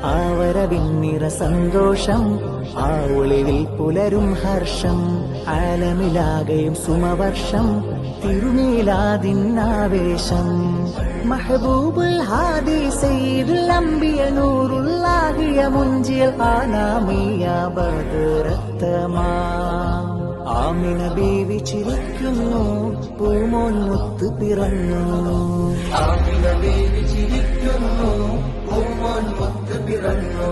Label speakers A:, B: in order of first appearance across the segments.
A: ആവരവിന്നിറ സന്തോഷം, ആ ഒളിവിൽ പുലരും ഹർഷം. ആലമിലാകെയും സുമവർഷം, തിരുമീലാദിന്നാവേശം. മഹബൂബുൽ ഹാദി സയ്യിദുൽ അംബിയ നൂറുല്ലാഹിയ മുൻജിൽ ആനാമിയ ബദറത്തമാ. ആമിന ബീവി ചിരിക്കുന്നു, പൂമോൻ മുത്ത് പിറന്നു. ആമിന ബീവി ചിരിക്കുന്നു, പൂമോൻ മുത്ത് പിറന്നു.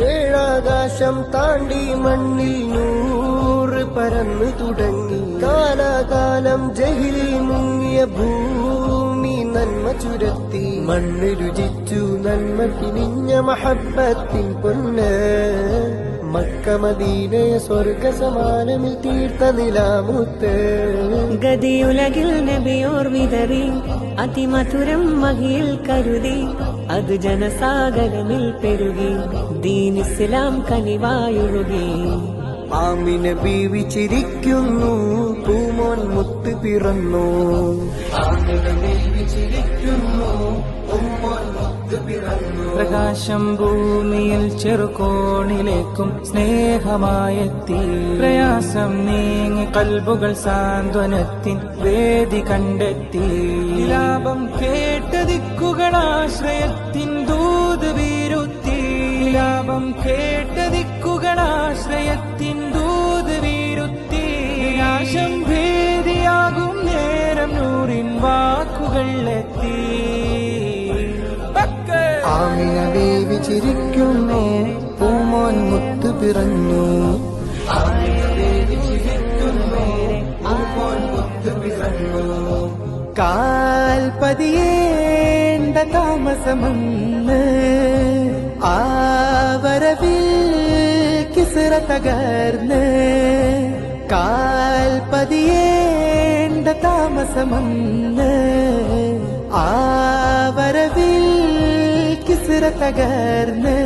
B: ഏഴാകാശം താണ്ടി മണ്ണിൽ നൂറ് പരന്നു തുടങ്ങി. കാലാകാലം ജഹിലിൽ മുങ്ങിയ ഭൂമി നന്മ ചുരത്തി. മണ്ണ് രുചിച്ചു നന്മ കിനിഞ്ഞ മഹബത്തിൻ പൊന്ന്. മക്ക മദീനയെ സ്വർഗ സമാനമിൽ തീർത്ത നിലാമുത്ത്.
C: ഗതിയുലകിൽ നബിയോർ വിതറി, അതിമധുരം മഹിയിൽ കരുതി. അത് ജനസാഗരമിൽ പെരുകി, ദീൻ ഇസ്ലാം കനിവായൊഴുകി.
B: ആമിന ബീവി ചിരിക്കുന്നു, പൂമോൻ മുത്ത് പിറന്നു.
A: ആമിന ബീവി ചിരിക്കുന്നു, പൂമോൻ മുത്ത് പിറന്നു. പ്രകാശം ഭൂമിയിൽ ചെറുകോണിലേക്കും സ്നേഹമായെത്തി. പ്രയാസം നീങ്ങി കൽബുകൾ സാന്ത്വനത്തിൻ വേദി കണ്ടെത്തി. ലാഭം കേട്ട ദിക്കുകളാശ്രയത്തിൻ ദൂത് വീരുത്തി. ലാഭം കേട്ട ദിക്കുകളാശ്രയത്തിൻ ദൂത് വീരുത്തി. ആശം ഭേദിയാകും നേരം നൂറിൻ വാക്കുകൾ എത്തി.
B: ആമിന ബീവി ചിരിക്കുന്നു, പൂമോൻ മുത്ത് പിറന്നു.
A: ആമിന ബീവി ചിരിക്കുന്നു, പൂമോൻ മുത്ത് പിറന്നു.
B: കാൽപതിയേണ്ട താമസമെന്ന് ആവരവിൽ കിസ്റ തകർന്ന്. കാൽപതിയേണ്ട താമസമെന്ന് ആവരവിൽ കിസ്റ തകർന്ന്.